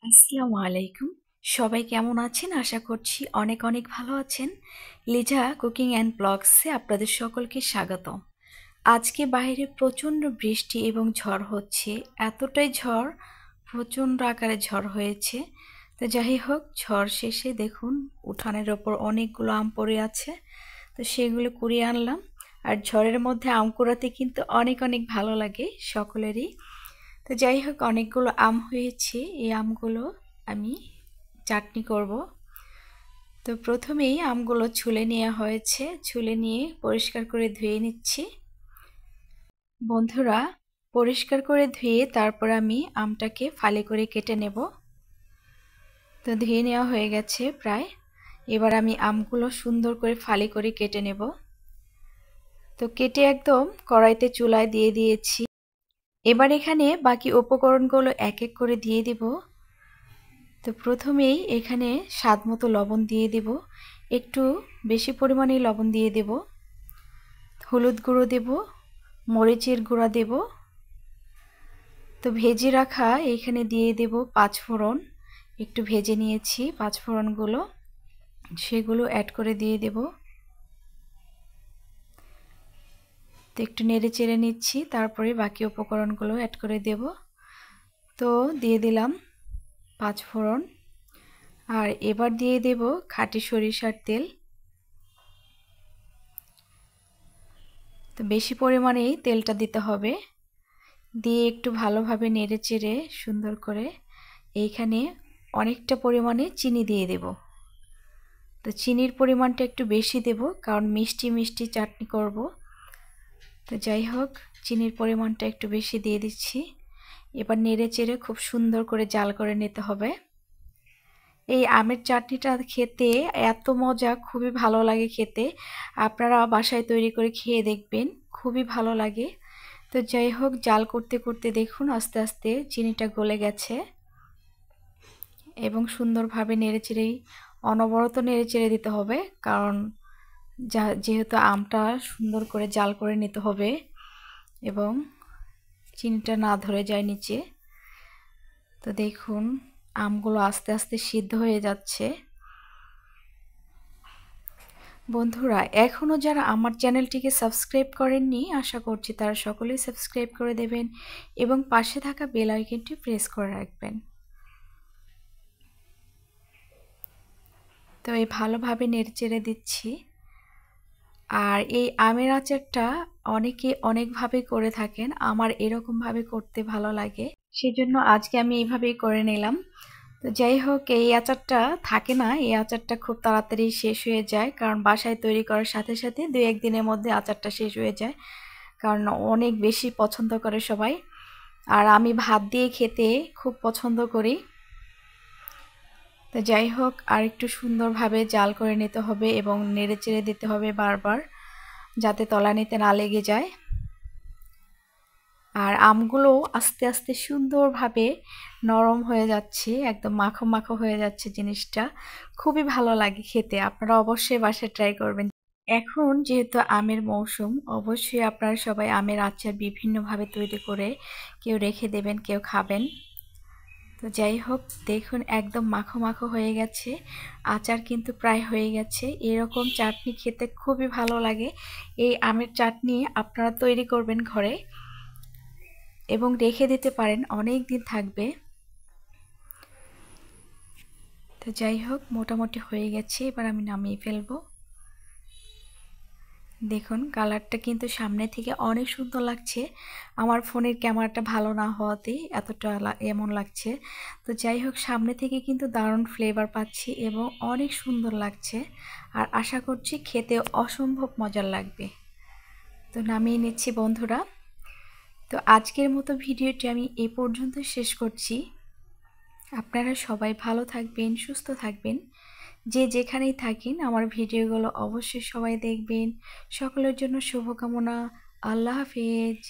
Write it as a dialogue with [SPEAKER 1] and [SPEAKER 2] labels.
[SPEAKER 1] আসসালামু আলাইকুম। সবাই কেমন আছেন? আশা করছি অনেক অনেক ভালো আছেন। লিজা কুকিং অ্যান্ড ব্লগসে আপনাদের সকলকে স্বাগতম। আজকে বাইরে প্রচণ্ড বৃষ্টি এবং ঝড় হচ্ছে। এতটাই ঝড়, প্রচণ্ড আকারে ঝড় হয়েছে। তো যাই হোক, ঝড় শেষে দেখুন উঠানের ওপর অনেকগুলো আম পড়ে আছে। তো সেগুলো কুড়িয়ে আনলাম। আর ঝড়ের মধ্যে আম কুড়াতে কিন্তু অনেক অনেক ভালো লাগে সকলেরই। তো যাই হোক, অনেকগুলো আম হয়েছে। এই আমগুলো আমি চাটনি করব। তো প্রথমেই আমগুলো ছুলে নেওয়া হয়েছে। ছুলে নিয়ে পরিষ্কার করে ধুয়ে নিচ্ছি। বন্ধুরা, পরিষ্কার করে ধুয়ে তারপর আমি আমটাকে ফালি করে কেটে নেব। তো ধুয়ে নেওয়া হয়ে গেছে প্রায়। এবার আমি আমগুলো সুন্দর করে ফালি করে কেটে নেব। তো কেটে একদম কড়াইতে চুলায় দিয়ে দিয়েছি। এবার এখানে বাকি উপকরণগুলো এক এক করে দিয়ে দিব। তো প্রথমেই এখানে স্বাদ মতো লবণ দিয়ে দেব। একটু বেশি পরিমাণে লবণ দিয়ে দেব। হলুদ গুঁড়ো দেব, মরিচের গুঁড়া দেব। তো ভেজে রাখা এখানে দিয়ে দেব পাঁচফোড়ন। একটু ভেজে নিয়েছি পাঁচফোড়নগুলো, সেগুলো অ্যাড করে দিয়ে দেব। তো একটু নেড়ে চেড়ে নিচ্ছি, তারপরে বাকি উপকরণগুলো অ্যাড করে দেব। তো দিয়ে দিলাম পাঁচফোড়ন। আর এবার দিয়ে দেব খাঁটি সরিষার তেল। তো বেশি পরিমাণেই তেলটা দিতে হবে। দিয়ে একটু ভালোভাবে নেড়ে চেড়ে সুন্দর করে এইখানে অনেকটা পরিমাণে চিনি দিয়ে দেব। তো চিনির পরিমাণটা একটু বেশি দেব, কারণ মিষ্টি মিষ্টি চাটনি করব। তো যাই হোক, চিনির পরিমাণটা একটু বেশি দিয়ে দিচ্ছি। এবার নেড়ে চেড়ে খুব সুন্দর করে জাল করে নিতে হবে। এই আমের চাটনিটা খেতে এত মজা, খুবই ভালো লাগে খেতে। আপনারা বাসায় তৈরি করে খেয়ে দেখবেন, খুবই ভালো লাগে। তো যাই হোক, জাল করতে করতে দেখুন আস্তে আস্তে চিনিটা গলে গেছে এবং সুন্দরভাবে নেড়েচেড়েই অনবরত নেড়েচেড়ে দিতে হবে, কারণ যেহেতু আমটা সুন্দর করে জাল করে নিতে হবে এবং চিনিটা না ধরে যায় নিচে। তো দেখুন আমগুলো আস্তে আস্তে সিদ্ধ হয়ে যাচ্ছে। বন্ধুরা, এখনও যারা আমার চ্যানেলটিকে সাবস্ক্রাইব করেননি, আশা করছি তারা সকলেই সাবস্ক্রাইব করে দেবেন এবং পাশে থাকা বেল আইকনটি প্রেস করে রাখবেন। তো এই ভালোভাবে নেড়েচেড়ে দিচ্ছি। আর এই আমের আচারটা অনেকে অনেকভাবে করে থাকেন, আমার এরকমভাবে করতে ভালো লাগে, সেজন্য আজকে আমি এইভাবেই করে নিলাম। তো যাই হোক, এই আচারটা থাকে না, এই আচারটা খুব তাড়াতাড়ি শেষ হয়ে যায়, কারণ বাসায় তৈরি করার সাথে সাথে 2-1 দিনের মধ্যে আচারটা শেষ হয়ে যায়, কারণ অনেক বেশি পছন্দ করে সবাই। আর আমি ভাত দিয়ে খেতে খুব পছন্দ করি। তো যাই হোক, আর একটু সুন্দরভাবে জাল করে নিতে হবে এবং নেড়ে চেড়ে দিতে হবে বারবার, যাতে তলানিতে না লেগে যায়। আর আমগুলো আস্তে আস্তে সুন্দরভাবে নরম হয়ে যাচ্ছে, একদম মাখো মাখো হয়ে যাচ্ছে জিনিসটা। খুবই ভালো লাগে খেতে। আপনারা অবশ্যই বাসায় ট্রাই করবেন। এখন যেহেতু আমের মৌসুম, অবশ্যই আপনারা সবাই আমের আচার বিভিন্নভাবে তৈরি করে কেউ রেখে দেবেন, কেউ খাবেন। তো যাই হোক, দেখুন একদম মাখো মাখো হয়ে গেছে। আচার কিন্তু প্রায় হয়ে গেছে। এরকম চাটনি খেতে খুবই ভালো লাগে। এই আমের চাটনি আপনারা তৈরি করবেন ঘরে এবং রেখে দিতে পারেন, অনেক দিন থাকবে। তো যাই হোক, মোটামুটি হয়ে গেছে। এবার আমি নামিয়ে ফেলবো। দেখুন কালারটা কিন্তু সামনে থেকে অনেক সুন্দর লাগছে। আমার ফোনের ক্যামেরাটা ভালো না হওয়াতে এতটা এমন লাগছে। তো যাই হোক, সামনে থেকে কিন্তু দারুণ ফ্লেভার পাচ্ছি এবং অনেক সুন্দর লাগছে। আর আশা করছি খেতে অসম্ভব মজার লাগবে। তো নামিয়ে নিচ্ছি বন্ধুরা। তো আজকের মতো ভিডিওটি আমি এই পর্যন্ত শেষ করছি। আপনারা সবাই ভালো থাকবেন, সুস্থ থাকবেন। যে যেখানেই থাকেন আমার ভিডিওগুলো অবশ্যই সবাই দেখবেন। সকলের জন্য শুভকামনা। আল্লাহ হাফেজ।